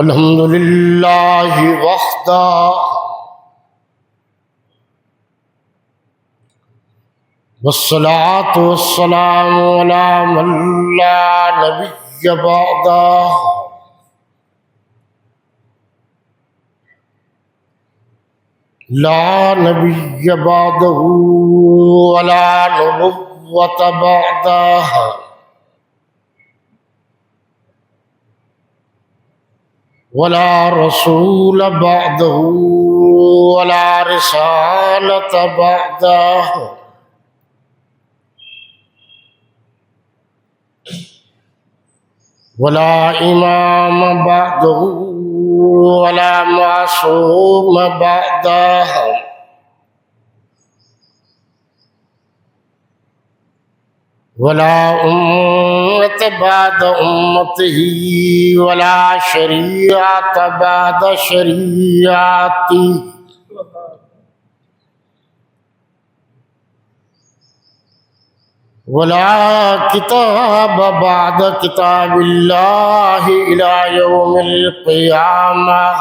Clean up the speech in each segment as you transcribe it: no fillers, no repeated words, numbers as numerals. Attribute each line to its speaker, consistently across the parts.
Speaker 1: الحمد لله وحده والصلاة والسلام على من لا نبي بعده لا نبي بعده ولا نبوة بعده ولا رسول بعده ولا رسالة بعده ولا إمام بعده ولا معصوم بعده ولا أمة بعد أمته ولا شريعة بعد شريعته ولا كتاب بعد كتاب الله إلى يوم القيامة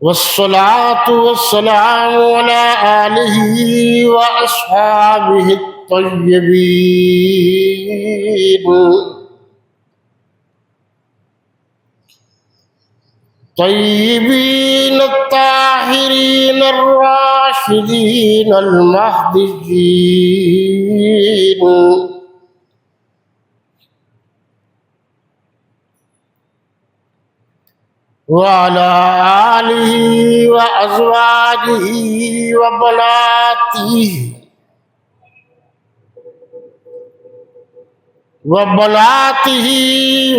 Speaker 1: والصلاة والسلام على آله وأصحابه الطيبين الطاهرين الراشدين المهديين وعلى آله وأزواجه وبناته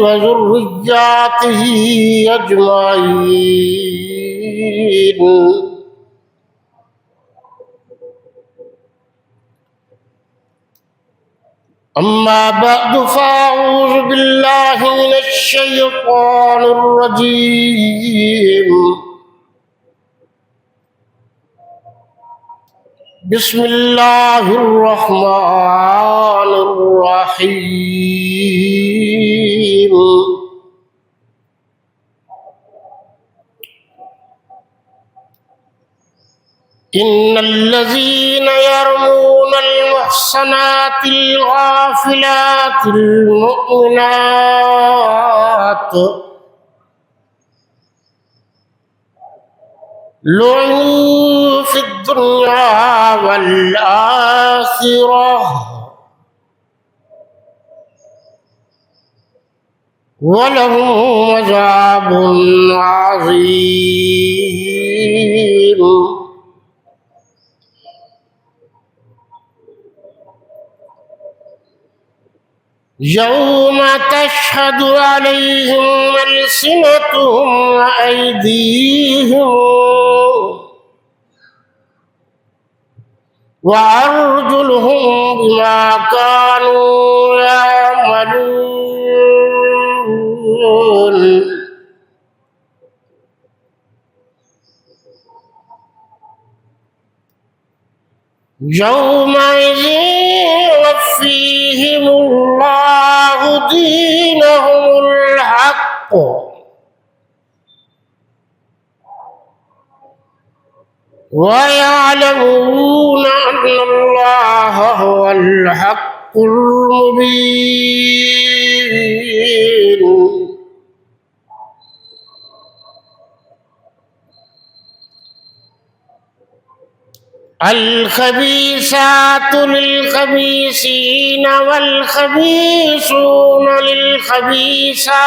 Speaker 1: وذرياته أجمعين. أما بعد فأعوذ بالله من الشيطان الرجيم. بسم الله الرحمن الرحيم. إن الذين يرمون المحصنات الغافلات المؤمنات لعنوا في الدنيا والآخرة ولهم عذاب عظيم. يوم تشهد عليهم ألسنتهم وأيديهم وأرجلهم بما كانوا يعملون. يومئذ يوفيهم الله دينهم الحق ويعلمون أن الله هو الحق المبين. الخبيثات للخبيثين والخبيثون للخبيثات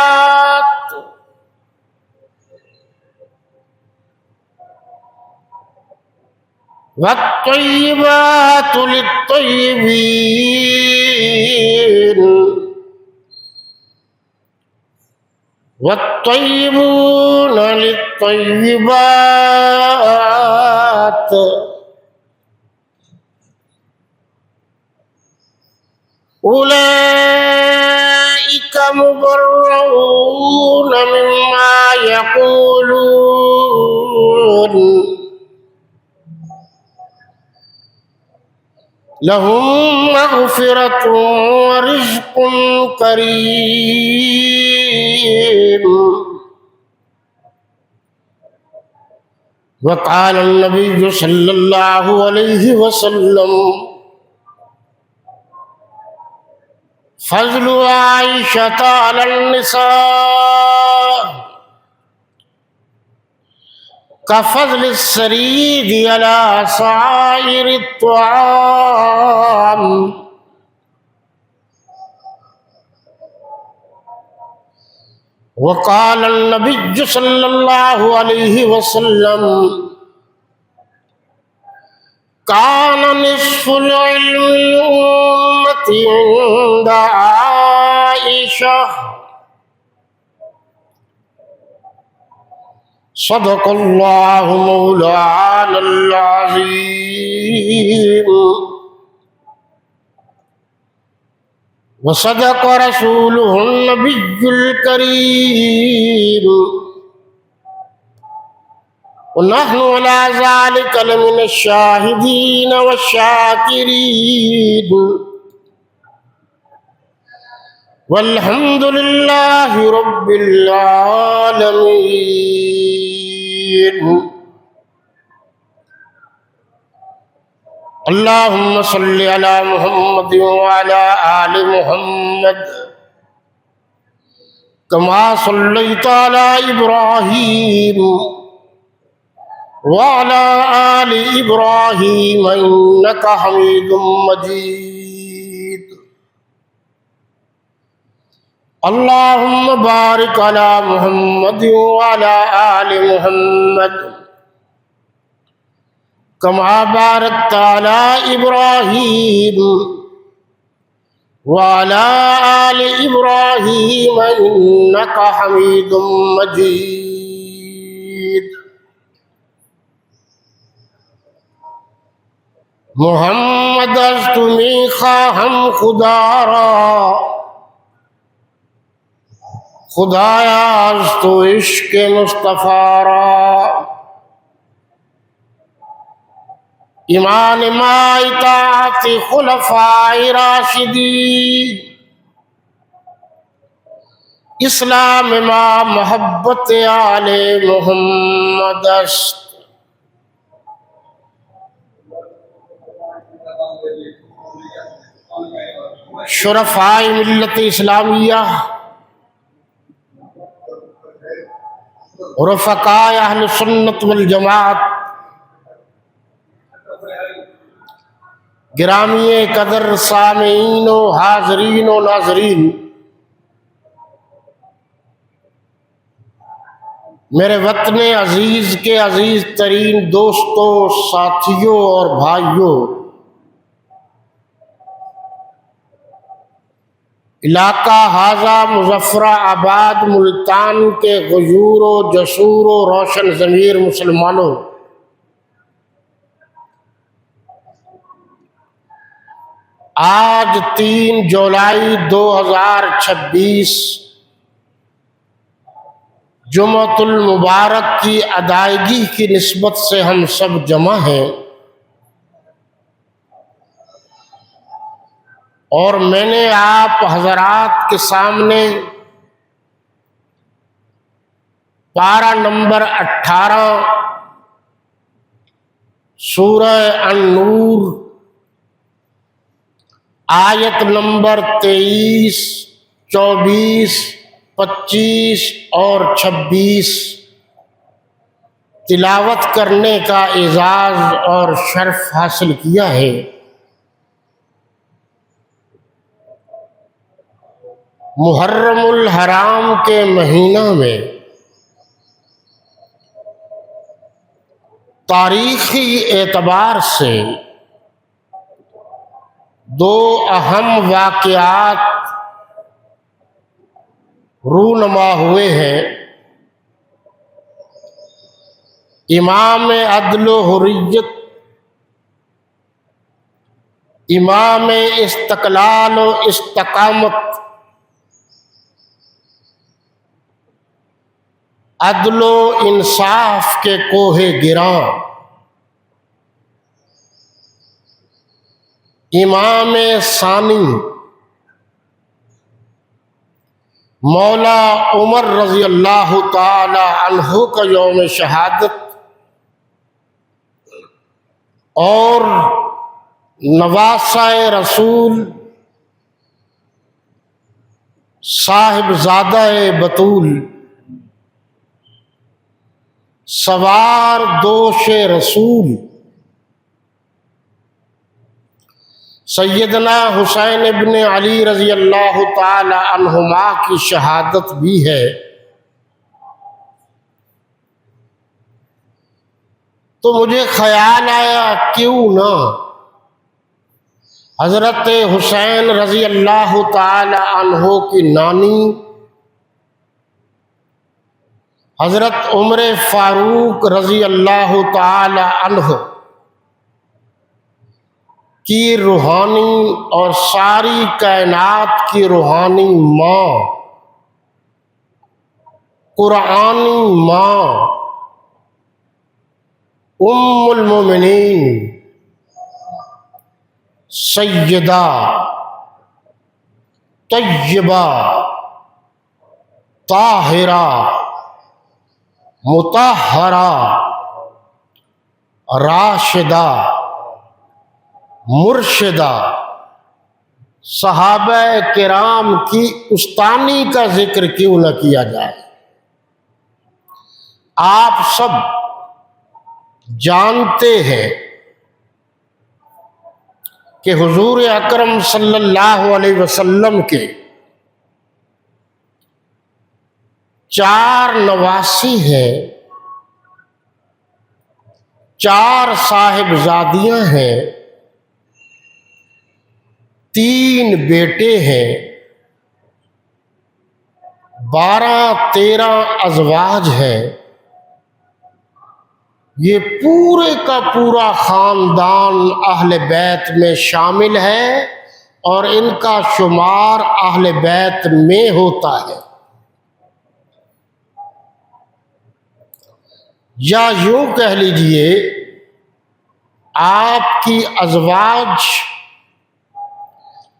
Speaker 1: والطيبات للطيبين والطيبون للطيبات أولئك مبرؤون مما يقولون لهم مغفرة ورزق كريم. وقال النبي صلى الله عليه وسلم: فضل عائشة على النساء كفضل السريد على سائر الطعام. وقال النبي صلى الله عليه وسلم: كان نصف العلم الأمة عند عائشة. صدق الله مولانا العظيم وصدق رسوله النبي الكريم ونحن على ذلك لمن الشاهدين والشاكرين والحمد لله رب العالمين. اللهم صل على محمد وعلى آل محمد كما صليت على إبراهيم وعلى آل إبراهيم إنك حميد مجيد. اللهم بارك على محمد وعلى آل محمد كما باركت على إبراهيم وعلى آل إبراهيم إنك حميد مجيد. محمد از تو می خواهم خدا را، خدایا از تو عشق مصطفی را. ایمان ما اطاعت خلفاء راشدین، اسلام ما محبت آل محمد است. شرفاء ملت اسلامیہ، رفقاء اہل سنت والجماعت، گرامی قدر سامعین و حاضرین و ناظرین، میرے وطن عزیز کے عزیز ترین دوستوں، ساتھیوں اور بھائیوں، علاقہ حاضہ مظفر آباد ملتان کے غیور و جسور و روشن ضمیر مسلمانوں، آج 3 جولائی 2026 جمعۃ المبارک کی ادائیگی کی نسبت سے ہم سب جمع ہیں، اور میں نے آپ حضرات کے سامنے پارہ نمبر 18 سورہ النور آیت نمبر 23، 24، 25 اور 26 تلاوت کرنے کا اعزاز اور شرف حاصل کیا ہے۔ محرم الحرام کے مہینہ میں تاریخی اعتبار سے 2 اہم واقعات رونما ہوئے ہیں۔ امام عدل و حریت، امام استقلال و استقامت، عدل و انصاف کے کوہ گراں، امام ثانی مولا عمر رضی اللہ تعالی عنہ کا یوم شہادت اور نواسہ رسول صاحب زادہ بطول سوار دوش رسول سیدنا حسین ابن علی رضی اللہ تعالی عنہما کی شہادت بھی ہے، تو مجھے خیال آیا کیوں نہ حضرت حسین رضی اللہ تعالی عنہ کی نانی حضرت عمر فاروق رضی اللہ تعالی عنہ کی روحانی اور ساری کائنات کی روحانی ماں، قرآنی ماں، ام المومنین سیدہ طیبہ طاہرہ مطہرہ راشدہ مرشدہ صحابہ کرام کی استانی کا ذکر کیوں نہ کیا جائے؟ آپ سب جانتے ہیں کہ حضور اکرم صلی اللہ علیہ وسلم کے 4 نواسی ہیں، 4 صاحبزادیاں ہیں، 3 بیٹے ہیں، 12-13 ازواج ہیں۔ یہ پورے کا پورا خاندان اہل بیت میں شامل ہے اور ان کا شمار اہل بیت میں ہوتا ہے، یا یوں کہہ لیجئے آپ کی ازواج،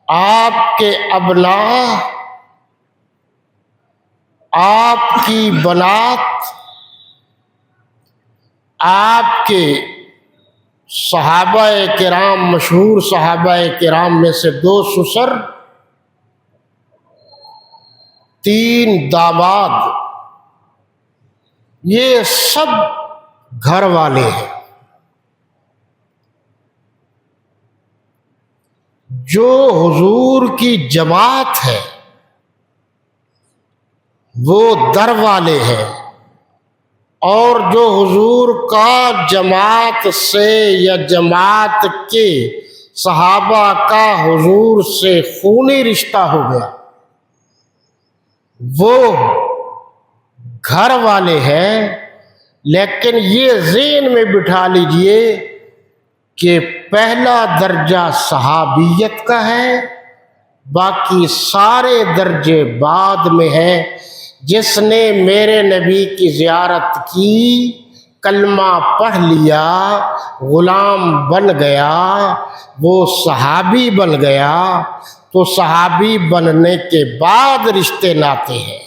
Speaker 1: آپ کے ابناء، آپ کی بنات، آپ کے صحابہ کرام، مشہور صحابہ کرام میں سے 2 سسر، 3 داماد، یہ سب گھر والے ہیں۔ جو حضور کی جماعت ہے وہ در والے ہیں، اور جو حضور کا جماعت سے یا جماعت کے صحابہ کا حضور سے خونی رشتہ ہو گیا وہ گھر والے ہیں۔ لیکن یہ ذہن میں بٹھا لیجئے کہ پہلا درجہ صحابیت کا ہے، باقی سارے درجے بعد میں ہیں۔ جس نے میرے نبی کی زیارت کی، کلمہ پڑھ لیا، غلام بن گیا، وہ صحابی بن گیا، تو صحابی بننے کے بعد رشتے ناتے ہیں۔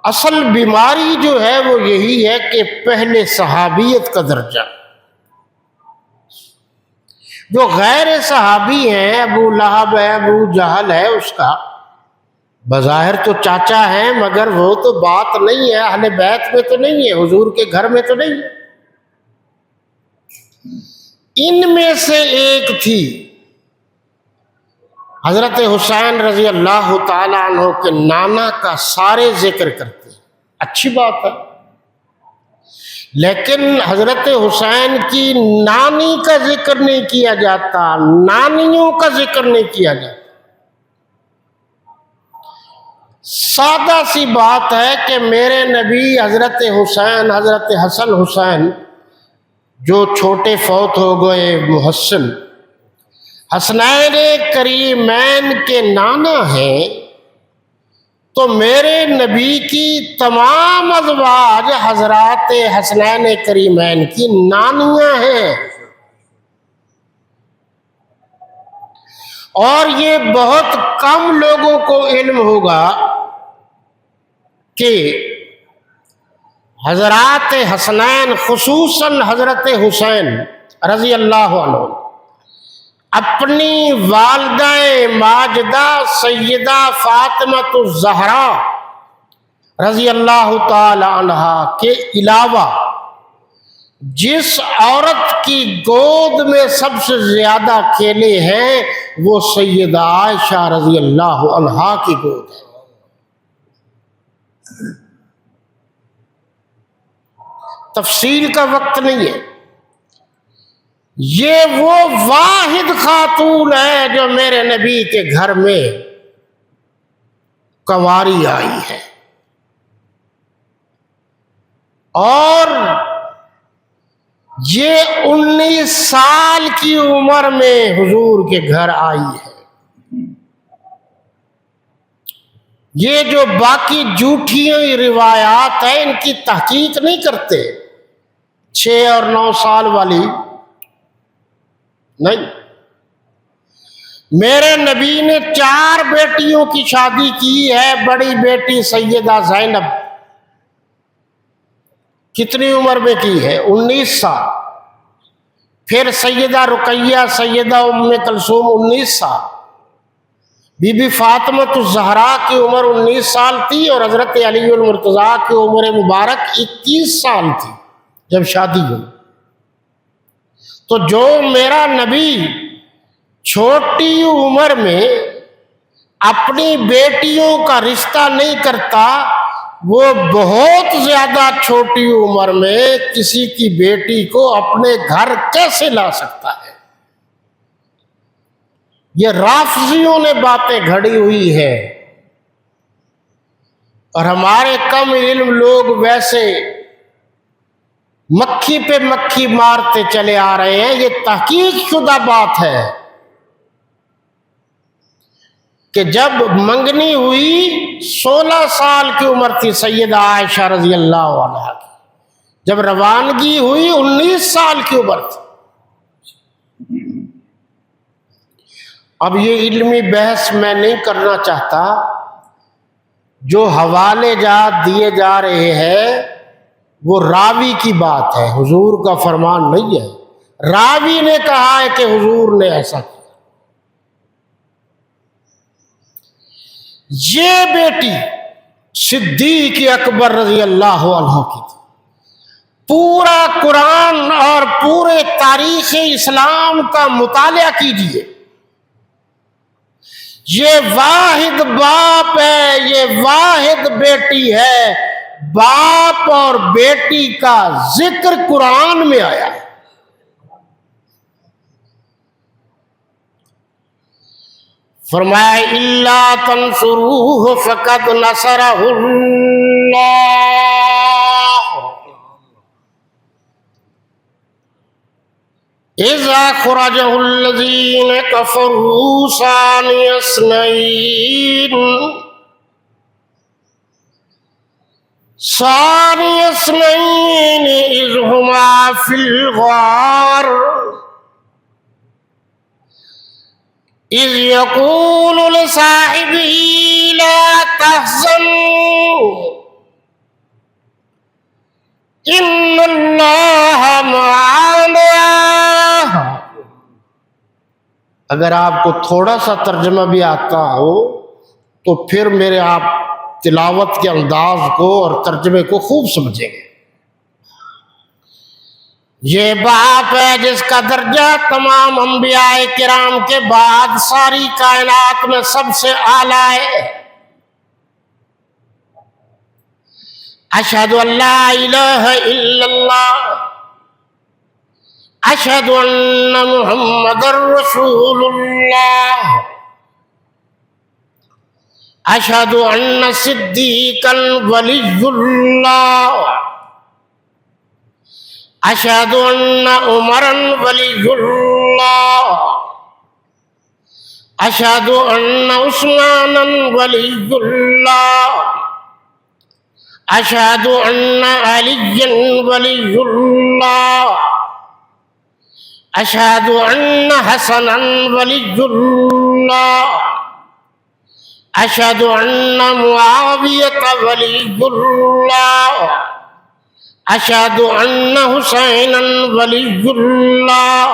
Speaker 1: اصل بیماری جو ہے وہ یہی ہے کہ پہلے صحابیت کا درجہ، جو غیر صحابی ہیں، ابو لہب ہے، ابو جہل ہے، اس کا بظاہر تو چاچا ہے مگر وہ تو بات نہیں ہے، اہل بیت میں تو نہیں ہے، حضور کے گھر میں تو نہیں ہے۔ ان میں سے ایک تھی حضرت حسین رضی اللہ تعالیٰ عنہ کے نانا کا سارے ذکر کرتے ہیں، اچھی بات ہے، لیکن حضرت حسین کی نانی کا ذکر نہیں کیا جاتا، نانیوں کا ذکر نہیں کیا جاتا۔ سادہ سی بات ہے کہ میرے نبی حضرت حسین، حضرت حسن حسین جو چھوٹے فوت ہو گئے محسن، حسنین کریمین کے نانا ہیں، تو میرے نبی کی تمام ازواج حضرات حسنین کریمین کی نانیاں ہیں۔ اور یہ بہت کم لوگوں کو علم ہوگا کہ حضرات حسنین خصوصاً حضرت حسین رضی اللہ عنہ اپنی والدہ ماجدہ سیدہ فاطمۃ الزہرا رضی اللہ تعالی عنہا کے علاوہ جس عورت کی گود میں سب سے زیادہ کھیلے ہیں وہ سیدہ عائشہ رضی اللہ عنہا کی گود ہے۔ تفصیل کا وقت نہیں ہے، یہ وہ واحد خاتون ہے جو میرے نبی کے گھر میں کنواری آئی ہے، اور یہ 19 سال کی عمر میں حضور کے گھر آئی ہے۔ یہ جو باقی جھوٹی روایات ہیں ان کی تحقیق نہیں کرتے، 6 اور 9 سال والی نہیں۔ میرے نبی نے 4 بیٹیوں کی شادی کی ہے۔ بڑی بیٹی سیدہ زینب کتنی عمر میں کی ہے؟ 19 سال۔ پھر سیدہ رقیہ سیدہ ام کلثوم 19 سال۔ بی بی فاطمۃ الزہرا کی عمر 19 سال تھی، اور حضرت علی المرتضیٰ کی عمر مبارک 21 سال تھی جب شادی ہوئی۔ تو جو میرا نبی چھوٹی عمر میں اپنی بیٹیوں کا رشتہ نہیں کرتا، وہ بہت زیادہ چھوٹی عمر میں کسی کی بیٹی کو اپنے گھر کیسے لا سکتا ہے؟ یہ رافضیوں نے باتیں گھڑی ہوئی ہے، اور ہمارے کم علم لوگ ویسے مکھی پہ مکھی مارتے چلے آ رہے ہیں۔ یہ تحقیق شدہ بات ہے کہ جب منگنی ہوئی 16 سال کی عمر تھی سیدہ عائشہ رضی اللہ عنہا کی، جب روانگی ہوئی 19 سال کی عمر تھی۔ اب یہ علمی بحث میں نہیں کرنا چاہتا، جو حوالے جات دیے جا رہے ہیں وہ راوی کی بات ہے، حضور کا فرمان نہیں ہے۔ راوی نے کہا ہے کہ حضور نے ایسا کیا۔ یہ بیٹی صدیق اکبر رضی اللہ عنہ کی تھی۔ پورا قرآن اور پورے تاریخ اسلام کا مطالعہ کیجیے، یہ واحد باپ ہے، یہ واحد بیٹی ہے۔ باپ اور بیٹی کا ذکر قرآن میں آیا ہے۔ فرمایا الا تنصروہ فقد نصرہ اللہ اذا اخرجہ الذین کفروا ثانی اثنین اذ ہما فی الغار اذ یقول لصاحبہ لا تحزن ان اللہ معنا۔ اگر آپ کو تھوڑا سا ترجمہ بھی آتا ہو تو پھر میرے آپ تلاوت کے انداز کو اور ترجمے کو خوب سمجھیں گے۔ یہ باپ ہے جس کا درجہ تمام انبیاء کرام کے بعد ساری کائنات میں سب سے اعلیٰ ہے۔ اشہد ان لا الہ الا اللہ اشہد ان محمد رسول اللہ اشہد ان صدیقا ولی اللہ اشہد ان عمرا ولی اللہ اشہد ان عثمانا ولی اللہ اشہد ان علی ولی اللہ اشہد ان حسنا ولی اللہ، اشہد ان معاویہ ولی اللہ، اشہد ان حسینا ولی اللہ،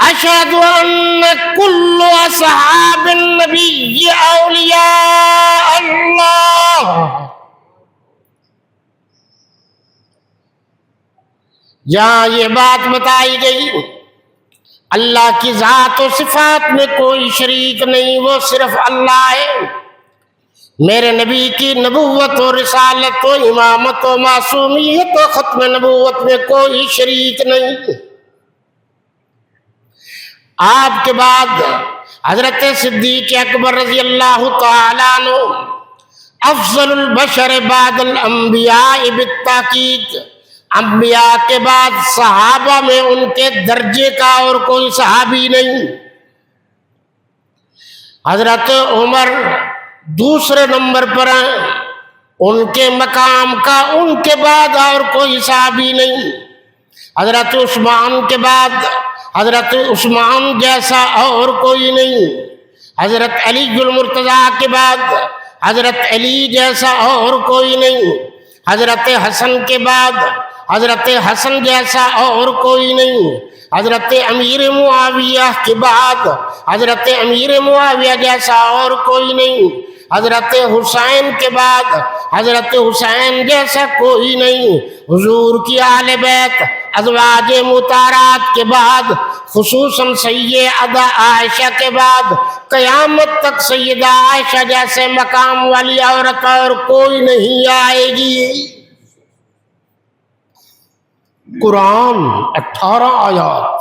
Speaker 1: اشہد ان کل اصحاب النبی اولیاء اللہ۔ جہاں یہ بات بتائی گئی اللہ کی ذات و صفات میں کوئی شریک نہیں، وہ صرف اللہ ہے، میرے نبی کی نبوت و رسالت و امامت و معصومیت و ختم نبوت میں کوئی شریک نہیں۔ آپ کے بعد حضرت صدیق اکبر رضی اللہ تعالیٰ عنہ افضل البشر بعد الانبیاء بالتاکید، انبیاء کے بعد صحابہ میں ان کے درجے کا اور کوئی صحابی نہیں۔ حضرت عمر دوسرے نمبر پر ہیں، ان کے مقام کا ان کے بعد اور کوئی صحابی نہیں۔ حضرت عثمان کے بعد حضرت عثمان جیسا اور کوئی نہیں۔ حضرت علی المرتضیٰ کے بعد حضرت علی جیسا اور کوئی نہیں۔ حضرت حسن کے بعد حضرت حسن جیسا اور کوئی نہیں۔ حضرت امیر معاویہ کے بعد حضرت امیر معاویہ جیسا اور کوئی نہیں۔ حضرت حسین کے بعد حضرت حسین جیسا کوئی نہیں۔ حضور کی اہل بیت ازواج مطہرات کے بعد خصوصاً سیدہ عائشہ کے بعد قیامت تک سیدہ عائشہ جیسے مقام والی عورت اور کوئی نہیں آئے گی۔ قرآن 18 آیات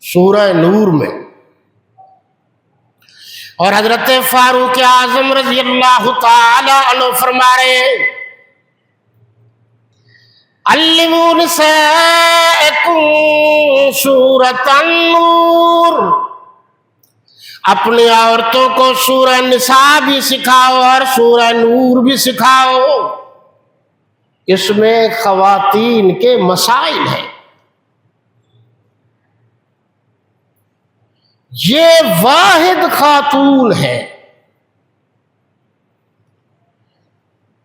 Speaker 1: سورہ نور میں، اور حضرت فاروق اعظم رضی اللہ تعالی عنہ فرما رہے ہیں علموا نساءکم سورۃ النور، اپنی عورتوں کو سورہ نساء بھی سکھاؤ اور سورہ نور بھی سکھاؤ۔ اس میں خواتین کے مسائل ہیں۔ یہ واحد خاتون ہے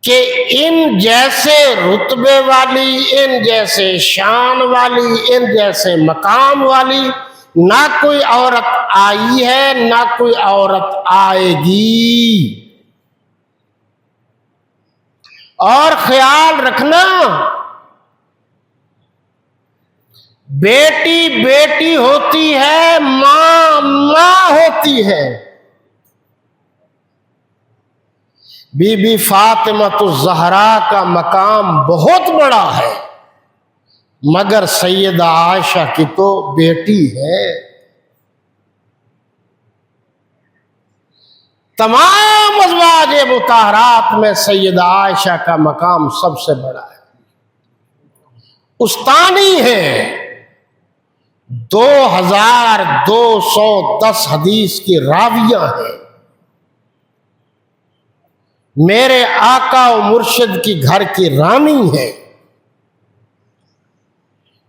Speaker 1: کہ ان جیسے رتبے والی، ان جیسے شان والی، ان جیسے مقام والی نہ کوئی عورت آئی ہے نہ کوئی عورت آئے گی۔ اور خیال رکھنا، بیٹی بیٹی ہوتی ہے، ماں ماں ہوتی ہے۔ بی بی فاطمہ الزہرا کا مقام بہت بڑا ہے، مگر سیدہ عائشہ کی تو بیٹی ہے۔ تمام ازواج مطہرات میں سیدہ عائشہ کا مقام سب سے بڑا ہے، استانی ہے۔ 2210 حدیث کی راویہ ہیں، میرے آقا و مرشد کی گھر کی رانی ہے،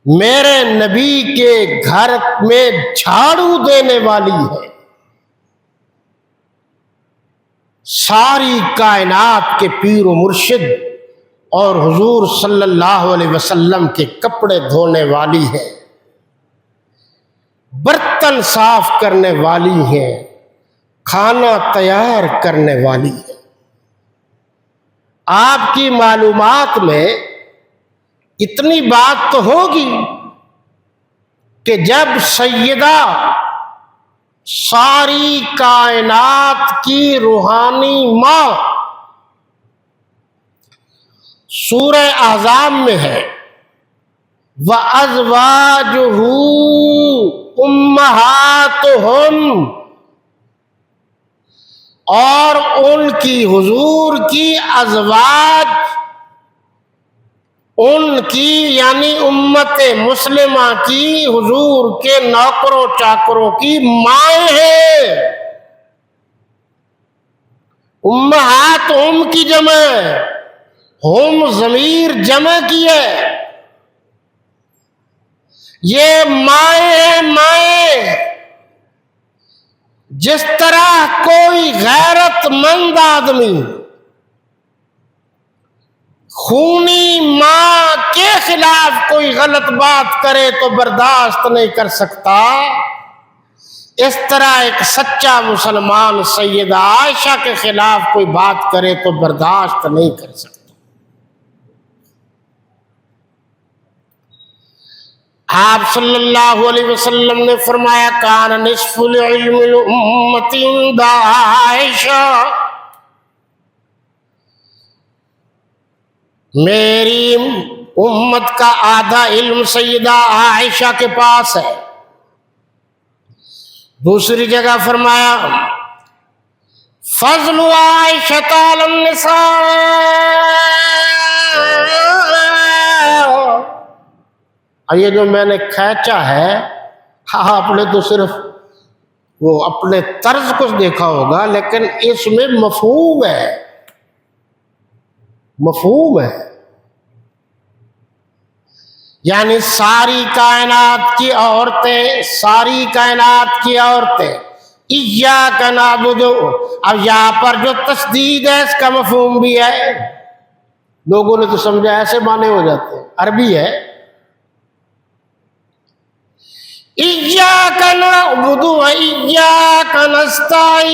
Speaker 1: میرے نبی کے گھر میں جھاڑو دینے والی ہے، ساری کائنات کے پیر و مرشد اور حضور صلی اللہ علیہ وسلم کے کپڑے دھونے والی ہے، برتن صاف کرنے والی ہے، کھانا تیار کرنے والی ہے۔ آپ کی معلومات میں اتنی بات تو ہوگی کہ جب سیدہ ساری کائنات کی روحانی ماں سورہ احزاب میں ہے وَأَزْوَاجُهُ أُمَّهَاتُهُمْ، اور ان کی حضور کی ازواج، ان کی یعنی امت مسلمہ کی حضور کے نوکروں چاکروں کی مائیں ہیں۔ امہات کی جمع، ہم ضمیر جمع کی ہے، یہ مائیں ہیں مائیں، جس طرح کوئی غیرت مند آدمی خونی ماں کے خلاف کوئی غلط بات کرے تو برداشت نہیں کر سکتا، اس طرح ایک سچا مسلمان سیدہ عائشہ کے خلاف کوئی بات کرے تو برداشت نہیں کر سکتا۔ آپ صلی اللہ علیہ وسلم نے فرمایا کان نصف العلم امتی عند عائشہ، میری امت کا آدھا علم سیدہ عائشہ کے پاس ہے۔ دوسری جگہ فرمایا فضل عائشہ علی النساء، اور یہ جو میں نے کھینچا ہے، آپ نے تو صرف وہ اپنے طرز کو دیکھا ہوگا، لیکن اس میں مفہوم ہے، مفہوم ہے، یعنی ساری کائنات کی عورتیں، ساری کائنات کی عورتیں ایاک نعبد، اب یہاں پر جو تشدید ہے اس کا مفہوم بھی ہے، لوگوں نے تو سمجھا ایسے معنی ہو جاتے ہیں، عربی ہے ایاک نعبد و ایاک نستعین،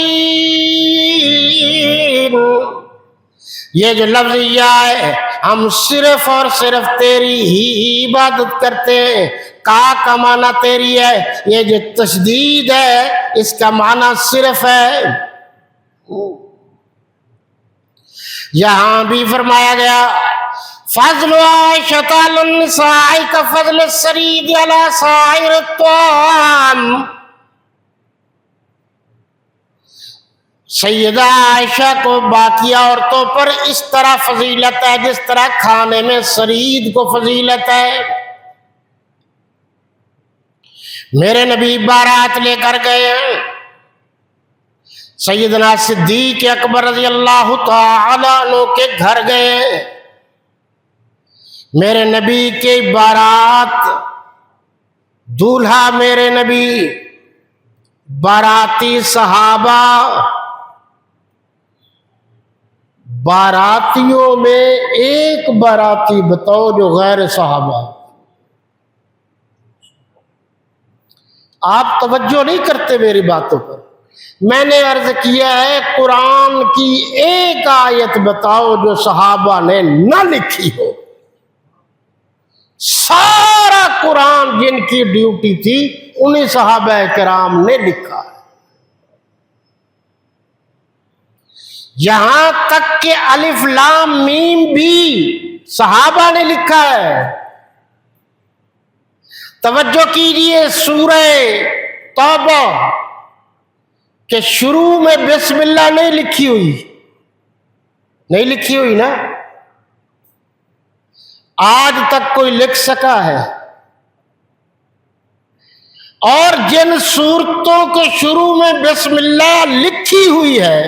Speaker 1: یہ جو لفظ یا ہے، ہم صرف اور صرف تیری ہی عبادت کرتے ہیں، کا معنی تیری ہے، یہ جو تشدید ہے اس کا معنی صرف ہے۔ یہاں بھی فرمایا گیا فضل عائشہ علی النساء کا فضل السرید علی سائر الطعام، سیدہ عائشہ کو باقی عورتوں پر اس طرح فضیلت ہے جس طرح کھانے میں سرید کو فضیلت ہے۔ میرے نبی بارات لے کر گئے، سیدنا صدیق اکبر رضی اللہ تعالی عنہ کے گھر گئے، میرے نبی کی بارات، دولہا میرے نبی، باراتی صحابہ، باراتیوں میں ایک باراتی بتاؤ جو غیر صحابہ؟ آپ توجہ نہیں کرتے میری باتوں پر، میں نے عرض کیا ہے قرآن کی ایک آیت بتاؤ جو صحابہ نے نہ لکھی ہو۔ سارا قرآن جن کی ڈیوٹی تھی انہیں صحابہ کرام نے لکھا ہے، یہاں تک کہ الف لام میم بھی صحابہ نے لکھا ہے۔ توجہ کیجئے سورہ توبہ کہ شروع میں بسم اللہ نہیں لکھی ہوئی، نہیں لکھی ہوئی نا، آج تک کوئی لکھ سکا ہے؟ اور جن سورتوں کے شروع میں بسم اللہ لکھی ہوئی ہے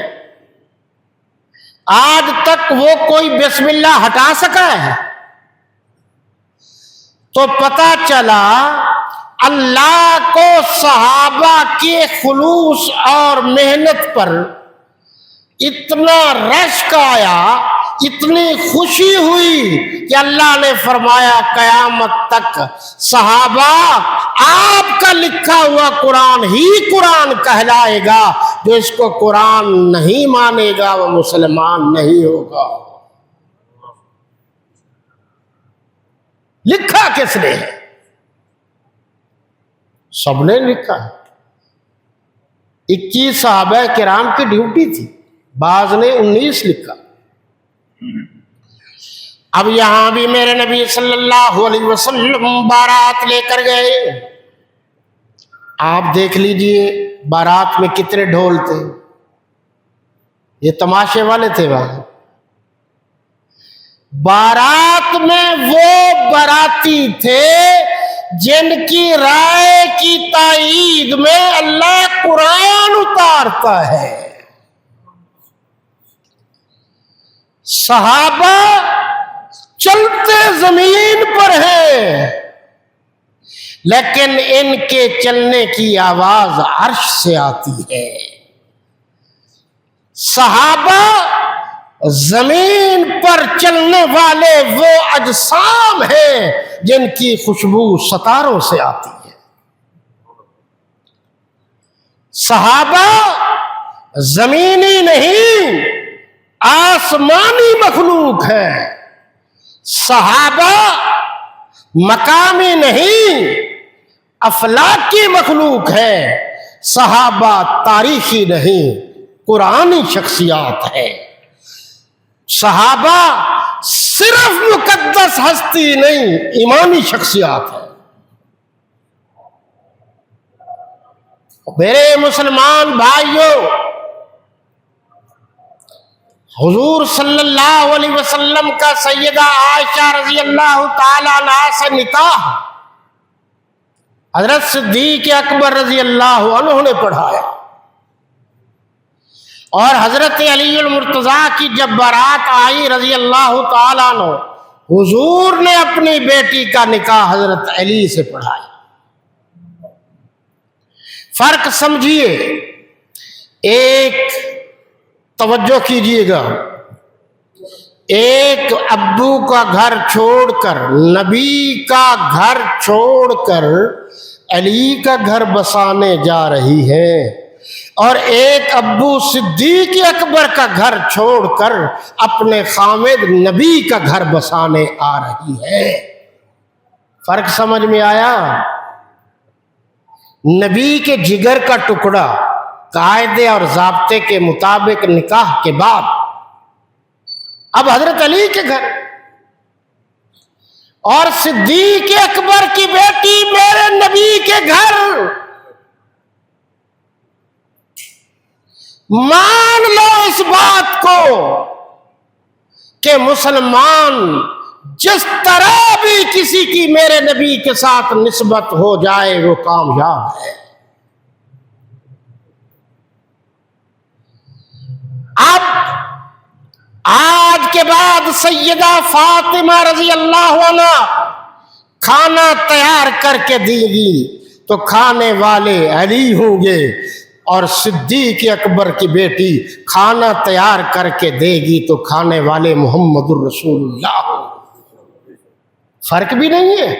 Speaker 1: آج تک وہ کوئی بسم اللہ ہٹا سکا ہے؟ تو پتہ چلا اللہ کو صحابہ کے خلوص اور محنت پر اتنا رشک آیا، اتنی خوشی ہوئی کہ اللہ نے فرمایا قیامت تک صحابہ آپ کا لکھا ہوا قرآن ہی قرآن کہلائے گا، جو اس کو قرآن نہیں مانے گا وہ مسلمان نہیں ہوگا۔ لکھا کس نے؟ سب نے لکھا، 21 صحابہ کرام کی ڈیوٹی تھی، بعض نے 19 لکھا۔ اب یہاں بھی میرے نبی صلی اللہ علیہ وسلم بارات لے کر گئے، آپ دیکھ لیجئے بارات میں کتنے ڈھول تھے، یہ تماشے والے تھے وہاں۔ بارات میں وہ باراتی تھے جن کی رائے کی تائید میں اللہ قرآن اتارتا ہے۔ صحابہ چلتے زمین پر ہیں، لیکن ان کے چلنے کی آواز عرش سے آتی ہے۔ صحابہ زمین پر چلنے والے وہ اجسام ہیں جن کی خوشبو ستاروں سے آتی ہے۔ صحابہ زمینی نہیں، آسمانی مخلوق ہے۔ صحابہ مقامی نہیں، افلاکی مخلوق ہے۔ صحابہ تاریخی نہیں، قرآنی شخصیات ہے۔ صحابہ صرف مقدس ہستی نہیں، ایمانی شخصیات ہے۔ میرے مسلمان بھائیوں، حضور صلی اللہ علیہ وسلم کا سیدہ عائشہ رضی اللہ تعالیٰ عنہا سے نکاح حضرت صدیق اکبر رضی اللہ عنہ نے پڑھایا، اور حضرت علی المرتضیٰ کی جب بارات آئی رضی اللہ تعالیٰ عنہ، حضور نے اپنی بیٹی کا نکاح حضرت علی سے پڑھایا۔ فرق سمجھیے، ایک توجہ کیجیے گا، ایک ابو کا گھر چھوڑ کر، نبی کا گھر چھوڑ کر علی کا گھر بسانے جا رہی ہے، اور ایک ابو صدیق اکبر کا گھر چھوڑ کر اپنے خامد نبی کا گھر بسانے آ رہی ہے۔ فرق سمجھ میں آیا؟ نبی کے جگر کا ٹکڑا قاعدے اور ضابطے کے مطابق نکاح کے بعد اب حضرت علی کے گھر، اور صدیق اکبر کی بیٹی میرے نبی کے گھر۔ مان لو اس بات کو کہ مسلمان جس طرح بھی کسی کی میرے نبی کے ساتھ نسبت ہو جائے وہ کامیاب ہے۔ اب آج کے بعد سیدہ فاطمہ رضی اللہ عنہا کھانا تیار کر کے دے گی تو کھانے والے علی ہوں گے، اور صدیق اکبر کی بیٹی کھانا تیار کر کے دے گی تو کھانے والے محمد الرسول اللہ۔ فرق بھی نہیں ہے،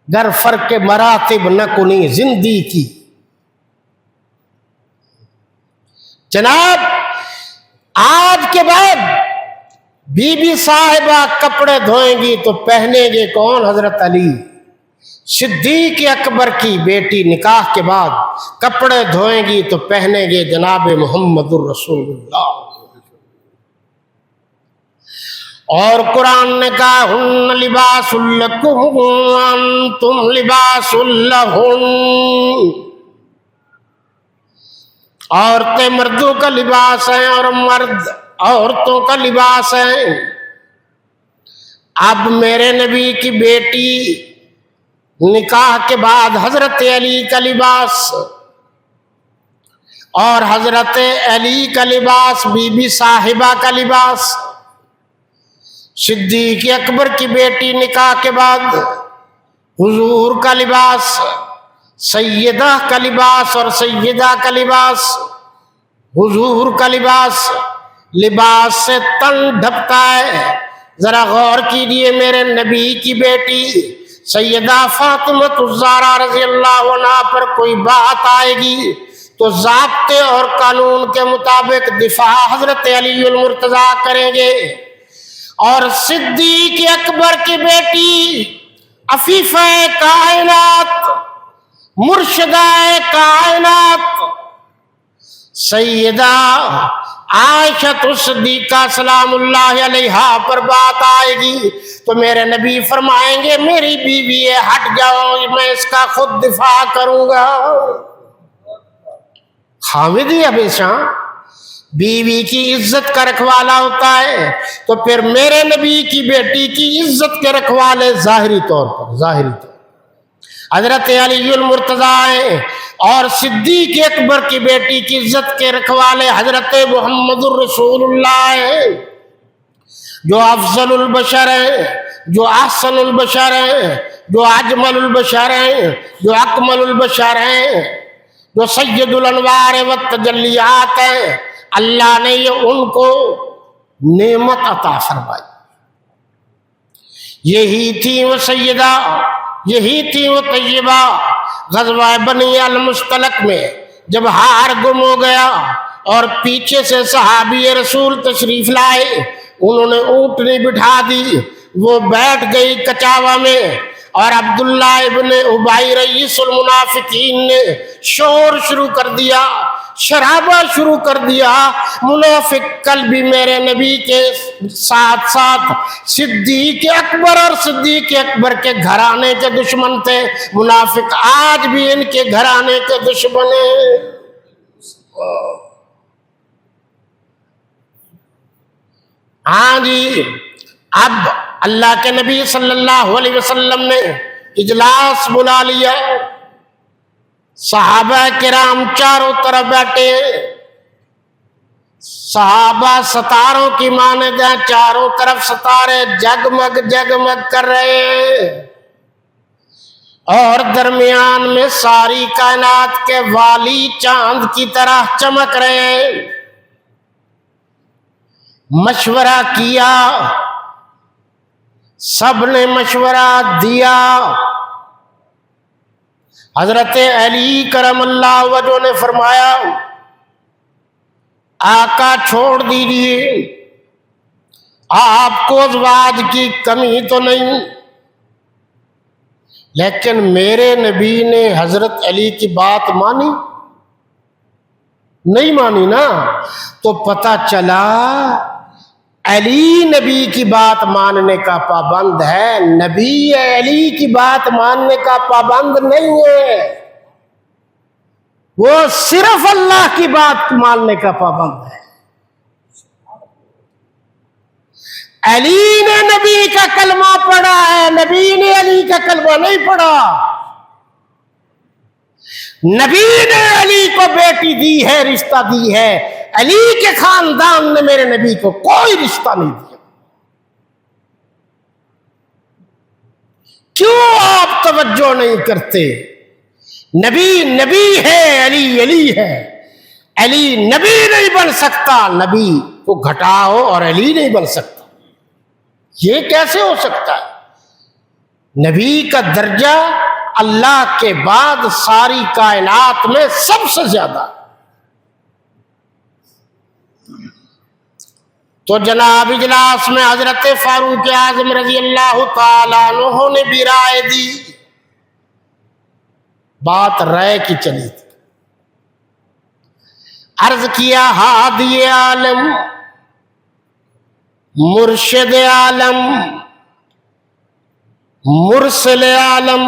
Speaker 1: گر فرق کے مراتب نہ کنی زندگی کی۔ جناب، آج کے بعد بی بی صاحبہ کپڑے دھوئیں گی تو پہنیں گے کون؟ حضرت علی۔ صدیق اکبر کی بیٹی نکاح کے بعد کپڑے دھوئیں گی تو پہنیں گے جناب محمد الرسول اللہ۔ اور قرآن نے کہا ہن لباس لکم وانتم لباس لہن، عورتیں مردوں کا لباس ہیں اور مرد عورتوں کا لباس ہیں۔ اب میرے نبی کی بیٹی نکاح کے بعد حضرت علی کا لباس، اور حضرت علی کا لباس بی بی صاحبہ کا لباس، صدیق اکبر کی بیٹی نکاح کے بعد حضور کا لباس، سیدہ کا لباس اور سیدہ کا لباس، حضور کا لباس، لباس سے تن ڈھکتا ہے۔ ذرا غور کیجئے، میرے نبی کی بیٹی سیدہ فاطمہ الزہرا رضی اللہ عنہا پر کوئی بات آئے گی تو ضابطے اور قانون کے مطابق دفاع حضرت علی المرتضیٰ کریں گے، اور صدیق اکبر کی بیٹی عفیفہ کائنات، مرشدہ کائنات سیدہ عائشہ صدیقہ سلام اللہ علیہا پر بات آئے گی تو میرے نبی فرمائیں گے میری بیوی ہے، ہٹ جاؤ، میں اس کا خود دفاع کروں گا۔ خامدی ہمیشہ بیوی کی عزت کا رکھوالا ہوتا ہے، تو پھر میرے نبی کی بیٹی کی عزت کے رکھوالے ظاہری طور پر حضرت علی المرتضیٰ ہیں، اور صدیق اکبر کی بیٹی کی عزت کے رکھوالے حضرت محمد الرسول اللہ ہیں، جو افضل البشر ہیں، جو احسن البشر ہیں، جو اجمل البشر ہیں، جو اکمل البشر ہیں، جو سید الانوار والتجلیات ہیں، اللہ نے یہ ان کو نعمت عطا فرمائی۔ یہی تھی وہ سیدہ، یہی تھی وہ طیبہ۔ غزوہ بنی المستلق میں جب ہار گم ہو گیا اور پیچھے سے صحابی رسول تشریف لائے، انہوں نے اونٹنی بٹھا دی، وہ بیٹھ گئی کچاوا میں، اور عبداللہ ابن ابی رئیس المنافقین نے شور شروع کر دیا، شرابہ شروع کر دیا۔ منافق کل بھی میرے نبی کے ساتھ ساتھ صدیق اکبر اور صدیق اکبر کے گھرانے کے دشمن تھے، منافق آج بھی ان کے گھرانے کے دشمن ہیں۔ ہاں جی، اب اللہ کے نبی صلی اللہ علیہ وسلم نے اجلاس بلا لیا، صحابہ کرام چاروں طرف بیٹھے، صحابہ ستاروں کی مانند ہیں، چاروں طرف ستارے جگمگ جگمگ کر رہے ہیں، اور درمیان میں ساری کائنات کے والی چاند کی طرح چمک رہے ہیں۔ مشورہ کیا، سب نے مشورہ دیا۔ حضرت علی کرم اللہ وجہ نے فرمایا، آقا چھوڑ دیجیے، آپ کو ازواج کی کمی تو نہیں، لیکن میرے نبی نے حضرت علی کی بات مانی نہیں؟ مانی نا، تو پتہ چلا علی نبی کی بات ماننے کا پابند ہے، نبی علی کی بات ماننے کا پابند نہیں ہے، وہ صرف اللہ کی بات ماننے کا پابند ہے۔ علی نے نبی کا کلمہ پڑھا ہے، نبی نے علی کا کلمہ نہیں پڑھا۔ نبی نے علی کو بیٹی دی ہے، رشتہ دی ہے، علی کے خاندان نے میرے نبی کو کوئی رشتہ نہیں دیا۔ کیوں آپ توجہ نہیں کرتے؟ نبی نبی ہے، علی علی ہے، علی نبی نہیں بن سکتا، نبی کو گھٹاؤ اور علی نہیں بن سکتا، یہ کیسے ہو سکتا ہے؟ نبی کا درجہ اللہ کے بعد ساری کائنات میں سب سے زیادہ۔ تو جناب اجلاس میں حضرت فاروق اعظم رضی اللہ تعالیٰ عنہ نے بھی رائے دی، بات رائے کی چلی تھی۔ عرض کیا، ہادی عالم، مرشد عالم، مرسل عالم،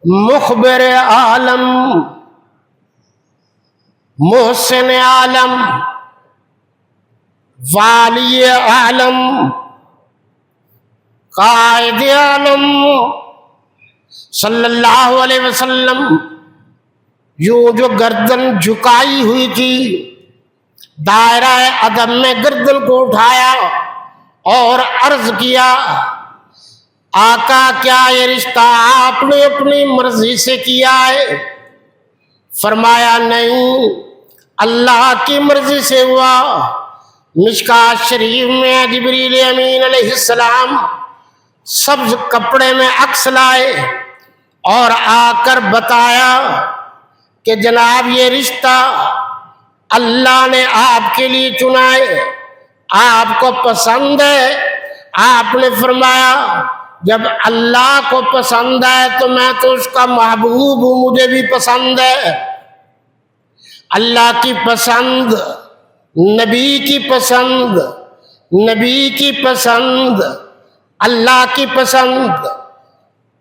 Speaker 1: مخبر عالم، محسن عالم، والی عالم، قائد عالم صلی اللہ علیہ وسلم یوں جو گردن جھکائی ہوئی تھی، دائرہ عدم میں گردن کو اٹھایا اور عرض کیا، آقا کیا یہ رشتہ آپ نے اپنی مرضی سے کیا ہے؟ فرمایا نہیں، اللہ کی مرضی سے ہوا۔ مشکات شریف میں جبریل امین علیہ السلام سبز کپڑے میں عکس لائے اور آ کر بتایا کہ جناب یہ رشتہ اللہ نے آپ کے لیے چنا ہے، آپ کو پسند ہے۔ آپ نے فرمایا جب اللہ کو پسند ہے تو میں تو اس کا محبوب ہوں، مجھے بھی پسند ہے۔ اللہ کی پسند، نبی کی پسند، نبی کی پسند، اللہ کی پسند۔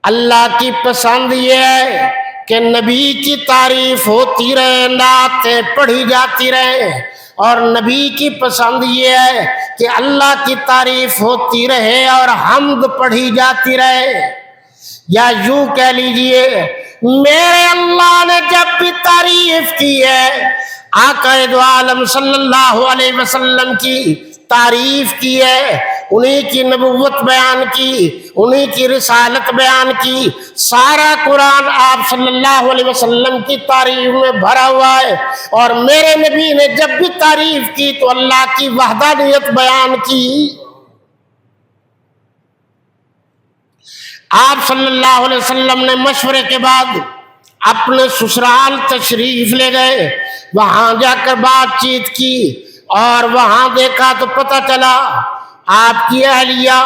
Speaker 1: اللہ کی پسند یہ ہے کہ نبی کی تعریف ہوتی رہے، نعتیں پڑھی جاتی رہے، اور نبی کی پسند یہ ہے کہ اللہ کی تعریف ہوتی رہے اور حمد پڑھی جاتی رہے۔ یا یوں کہہ لیجئے، میرے اللہ نے جب بھی تعریف کی ہے، آقا دو عالم صلی اللہ علیہ وسلم کی تعریف کی ہے، انہی کی نبوت بیان کی، انہی کی رسالت بیان کی۔ سارا قرآن آپ صلی اللہ علیہ وسلم کی تعریف میں بھرا ہوا ہے، اور میرے نبی نے جب بھی تعریف کی تو اللہ کی وحدانیت بیان کی۔ آپ صلی اللہ علیہ وسلم نے مشورے کے بعد اپنے سسرال تشریف لے گئے، وہاں جا کر بات چیت کی، اور وہاں دیکھا تو پتہ چلا آپ کی اہلیہ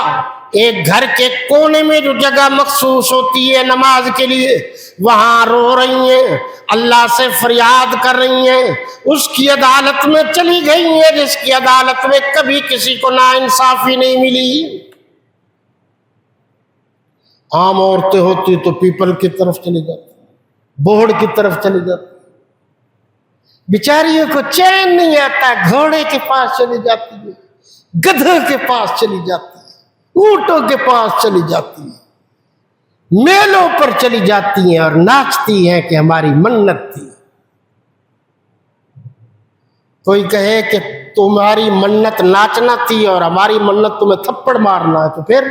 Speaker 1: ایک گھر کے کونے میں جو جگہ مخصوص ہوتی ہے نماز کے لیے، وہاں رو رہی ہیں، اللہ سے فریاد کر رہی ہیں، اس کی عدالت میں چلی گئی ہیں جس کی عدالت میں کبھی کسی کو ناانصافی نہیں ملی۔ عام عورتیں ہوتی تو پیپل کی طرف چلی جاتی، بوڑ کی طرف چلی جاتی، بیچاریوں کو چین نہیں آتا، گھوڑے کے پاس چلی جاتی ہے، گدھوں کے پاس چلی جاتی ہے، اونٹوں کے پاس چلی جاتی ہیں، میلوں پر چلی جاتی ہیں اور ناچتی ہیں کہ ہماری منت تھی۔ کوئی کہے کہ تمہاری منت ناچنا تھی اور ہماری منت تمہیں تھپڑ مارنا ہے، تو پھر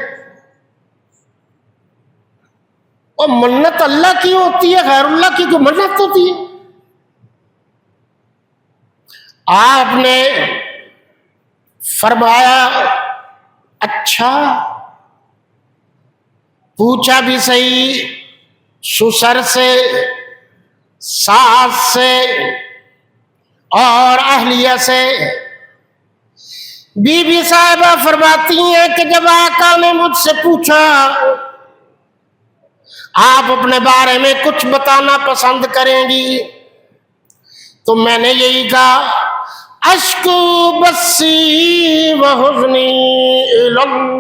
Speaker 1: اور منت اللہ کی ہوتی ہے، غیر اللہ کی کوئی منت ہوتی ہے؟ آپ نے فرمایا اچھا، پوچھا بھی صحیح، سسر سے، ساس سے اور اہلیہ سے۔ بی بی صاحبہ فرماتی ہیں کہ جب آقا نے مجھ سے پوچھا آپ اپنے بارے میں کچھ بتانا پسند کریں گی، تو میں نے یہی کہا اشکو بثی وحزنی الی اللہ۔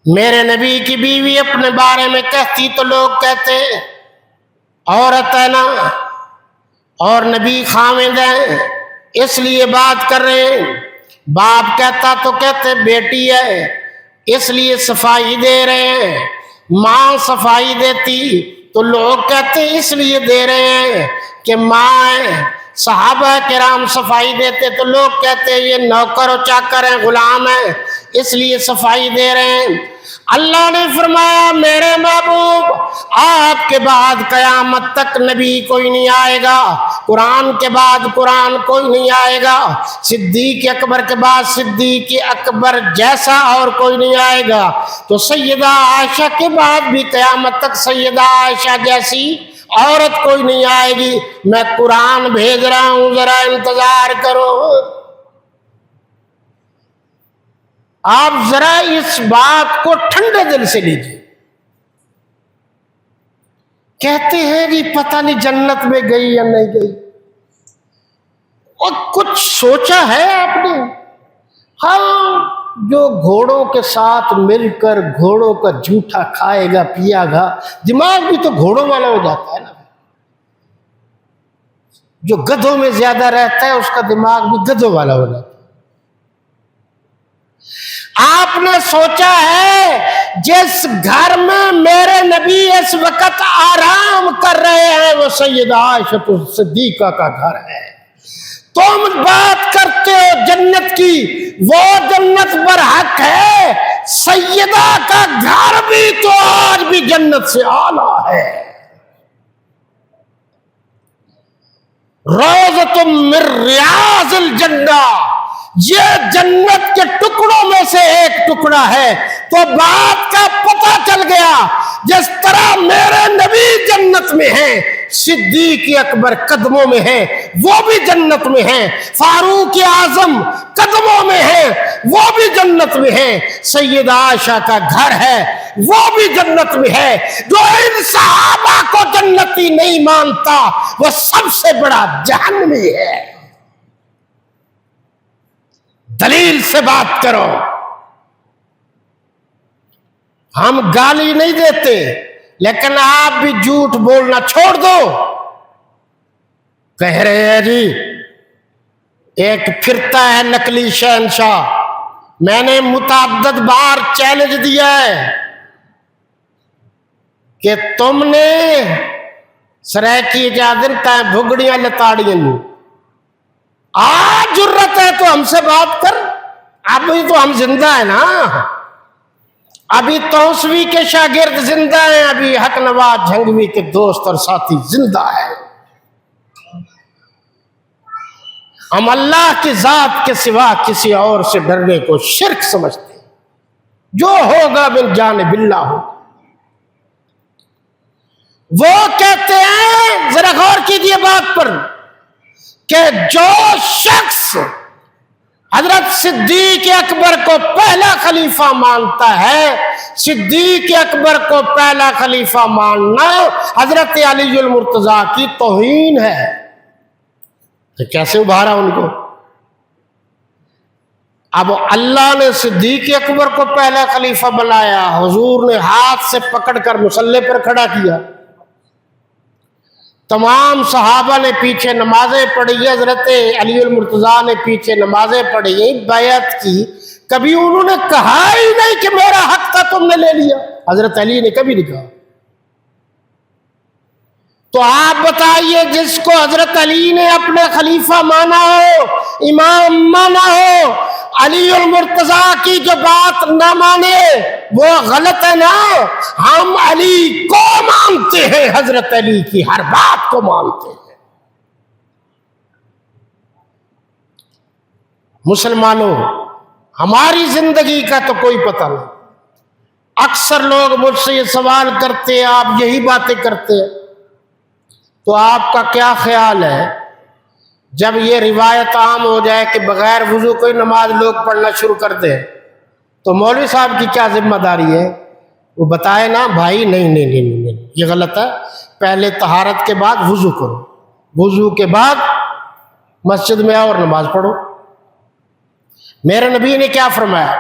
Speaker 1: میرے نبی کی بیوی اپنے بارے میں کہتی تو لوگ کہتے عورت ہے نا، اور نبی خامد ہیں اس لیے بات کر رہے ہیں، باپ کہتا تو کہتے بیٹی ہے اس لیے صفائی دے رہے ہیں، ماں صفائی دیتی تو لوگ کہتے اس لیے دے رہے ہیں کہ ماں ہے، صحابہ کرام صفائی دیتے تو لوگ کہتے یہ نوکر و چاکر ہیں، غلام ہیں، اس لیے صفائی دے رہے ہیں۔ اللہ نے فرمایا میرے محبوب آپ کے بعد قیامت تک نبی کوئی نہیں آئے گا، قرآن کے بعد قرآن کوئی نہیں آئے گا، صدیق اکبر کے بعد صدیق اکبر جیسا اور کوئی نہیں آئے گا، تو سیدہ عائشہ کے بعد بھی قیامت تک سیدہ عائشہ جیسی عورت کوئی نہیں آئے گی۔ میں قرآن بھیج رہا ہوں، ذرا انتظار کرو۔ آپ ذرا اس بات کو ٹھنڈے دل سے لیجیے۔ کہتے ہیں جی پتہ نہیں جنت میں گئی یا نہیں گئی، اور کچھ سوچا ہے آپ نے؟ ہاں، جو گھوڑوں کے ساتھ مل کر گھوڑوں کا جھوٹا کھائے گا پیا گا، دماغ بھی تو گھوڑوں والا ہو جاتا ہے نا۔ جو گدھوں میں زیادہ رہتا ہے اس کا دماغ بھی گدھوں والا ہو جاتا ہے۔ آپ نے سوچا ہے جس گھر میں میرے نبی اس وقت آرام کر رہے ہیں وہ سیدہ عائشہ صدیقہ کا گھر ہے، تم بات کرتے ہو جنت کی، وہ جنت برحق ہے، سیدہ کا گھر بھی تو آج بھی جنت سے اعلیٰ ہے۔ روضۃ من ریاض الجنہ، یہ جنت کے ٹکڑوں میں سے ایک ٹکڑا ہے۔ تو بات کا پتہ چل گیا، جس طرح میرے نبی جنت میں ہیں، صدیق اکبر قدموں میں ہیں وہ بھی جنت میں ہیں، فاروق اعظم قدموں میں ہیں وہ بھی جنت میں ہیں، سیدہ عائشہ کا گھر ہے وہ بھی جنت میں ہے۔ جو ان صحابہ کو جنتی نہیں مانتا وہ سب سے بڑا جہنمی ہے۔ دلیل سے بات کرو، ہم گالی نہیں دیتے، لیکن آپ بھی جھوٹ بولنا چھوڑ دو۔ کہہ رہے ہیں جی ایک پھرتا ہے نقلی شہنشاہ، میں نے متعدد بار چیلنج دیا ہے کہ تم نے سرائکی اجازت بھگڑیاں لتاڑیاں آج جرت ہے تو ہم سے بات کر، ابھی تو ہم زندہ ہیں نا، ابھی توسوی کے شاگرد زندہ ہیں، ابھی حق نواز جھنگوی کے دوست اور ساتھی زندہ ہیں۔ ہم اللہ کی ذات کے سوا کسی اور سے ڈرنے کو شرک سمجھتے ہیں، جو ہوگا من جانب اللہ ہو۔ وہ کہتے ہیں، ذرا غور کیجئے بات پر، کہ جو شخص حضرت صدیق اکبر کو پہلا خلیفہ مانتا ہے، صدیق اکبر کو پہلا خلیفہ ماننا حضرت علی المرتضیٰ کی توہین ہے۔ تو کیسے ابھارا ان کو؟ اب اللہ نے صدیق اکبر کو پہلا خلیفہ بنایا، حضور نے ہاتھ سے پکڑ کر مصلی پر کھڑا کیا، تمام صحابہ نے پیچھے نمازیں پڑھی، حضرت علی المرتضیٰ نے پیچھے نمازیں پڑھی، بیعت کی، کبھی انہوں نے کہا ہی نہیں کہ میرا حق تھا تم نے لے لیا، حضرت علی نے کبھی نہیں کہا۔ تو آپ بتائیے، جس کو حضرت علی نے اپنا خلیفہ مانا ہو، امام مانا ہو، علی المرتضیٰ کی جو بات نہ مانے وہ غلط ہے نا؟ ہم علی کو مانتے ہیں، حضرت علی کی ہر بات کو مانتے ہیں۔ مسلمانوں، ہماری زندگی کا تو کوئی پتہ نہیں۔ اکثر لوگ مجھ سے یہ سوال کرتے ہیں، آپ یہی باتیں کرتے ہیں، تو آپ کا کیا خیال ہے جب یہ روایت عام ہو جائے کہ بغیر وضو کوئی نماز لوگ پڑھنا شروع کر دیں، تو مولوی صاحب کی کیا ذمہ داری ہے؟ وہ بتائے نا بھائی، نہیں، یہ غلط ہے، پہلے طہارت کے بعد وضو کرو، وضو کے بعد مسجد میں آؤ اور نماز پڑھو۔ میرے نبی نے کیا فرمایا؟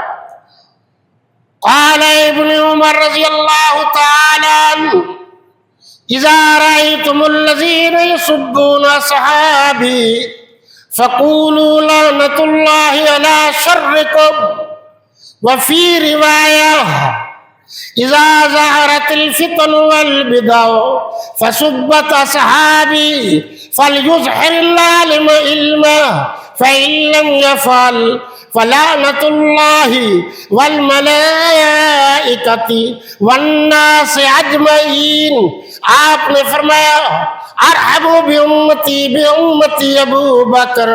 Speaker 1: قال ابن عمر رضی اللہ تعالی عنہ، اذا رأيتم الذين يسبون صحابي فقولوا لعنة الله على شركم، وفي رواية اذا ظهرت الفتن والبدع فسبت اصحابي فليظهر العالم علما فإن لم يفعل فلعنة الله والملائكة والناس اجمعین۔ آپ نے فرمایا، ارحبوا بأمتی ابو بکر،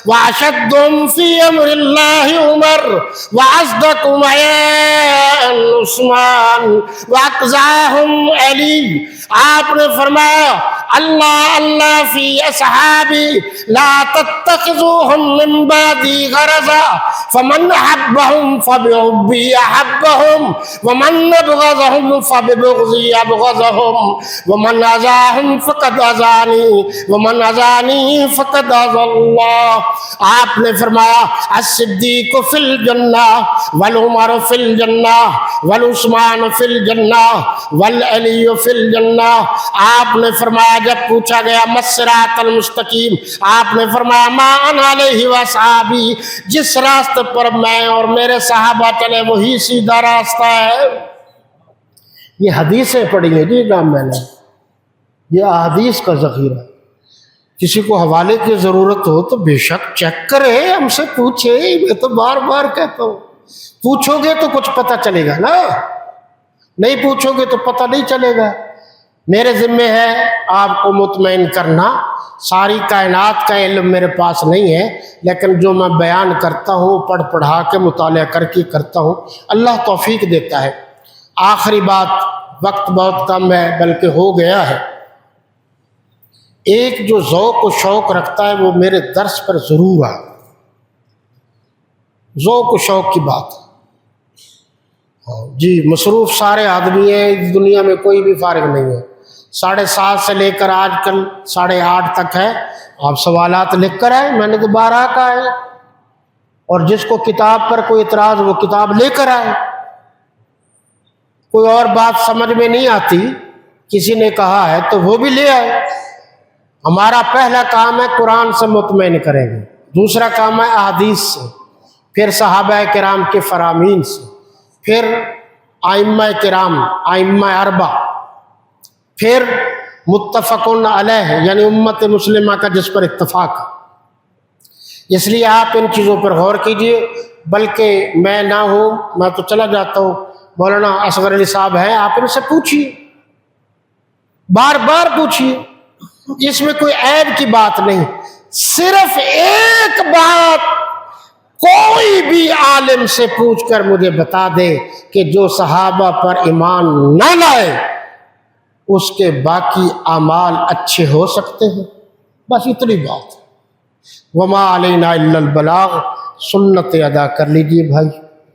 Speaker 1: واشدهم فی امر اللہ عمر، واصدقهم عیان عثمان، واقضاهم علی۔ آپ نے فرمایا، اللہ فی اصحابی لا تتخذوهم من بعدی غرضا، فمن احبهم فبحبی احبهم، ومن ابغضهم فببغضی ابغضهم، ومن اذاهم فقد اذانی، ومن اذانی فقد اذى اللہ۔ آپ نے فرمایا، الصدیق فی الجنہ، والعمر فی الجنہ، والعثمان فی الجنہ، والعلی فی الجنہ۔ آپ نے فرمایا، جب پوچھا گیا الصراط المستقیم، آپ نے فرمایا ما انا علیہ واصحابی، جس راستے پر میں اور میرے صحابہ چلے وہی سیدھا راستہ ہے۔ یہ حدیثیں پڑھی ہیں جی نام میں نے، یہ احادیث کا ذخیرہ۔ کسی کو حوالے کی ضرورت ہو تو بے شک چیک کرے، ہم سے پوچھے، میں تو بار بار کہتا ہوں، پوچھو گے تو کچھ پتہ چلے گا نا، نہیں پوچھو گے تو پتہ نہیں چلے گا۔ میرے ذمہ ہے آپ کو مطمئن کرنا، ساری کائنات کا علم میرے پاس نہیں ہے، لیکن جو میں بیان کرتا ہوں پڑھ پڑھا کے مطالعہ کر کے کرتا ہوں، اللہ توفیق دیتا ہے۔ آخری بات، وقت بہت کم ہے بلکہ ہو گیا ہے۔ ایک جو ذوق و شوق رکھتا ہے وہ میرے درس پر ضرور آئے، ذوق و شوق کی بات جی۔ مصروف سارے آدمی ہیں، اس دنیا میں کوئی بھی فارغ نہیں ہے، 7:30 سے لے کر آج کل 8:30 تک ہے۔ آپ سوالات لکھ کر آئے، میں نے تو 12 کا ہے، اور جس کو کتاب پر کوئی اعتراض وہ کتاب لے کر آئے۔ کوئی اور بات سمجھ میں نہیں آتی، کسی نے کہا ہے تو وہ بھی لے آئے۔ ہمارا پہلا کام ہے قرآن سے مطمئن کریں گے، دوسرا کام ہے احادیث سے، پھر صحابہ کرام کے فرامین سے، پھر ائمہ کرام، ائمہ اربع، پھر متفق علیہ یعنی امت مسلمہ کا جس پر اتفاق ہے۔ اس لیے آپ ان چیزوں پر غور کیجئے، بلکہ میں نہ ہوں، میں تو چلا جاتا ہوں، مولانا اصغر علی صاحب ہیں، آپ ان سے پوچھیے، بار بار پوچھیے، اس میں کوئی عیب کی بات نہیں۔ صرف ایک بات کوئی بھی عالم سے پوچھ کر مجھے بتا دے کہ جو صحابہ پر ایمان نہ لائے اس کے باقی اعمال اچھے ہو سکتے ہیں، بس اتنی بات۔ وما علینا الا البلاغ، سنت ادا کر لیجئے بھائی۔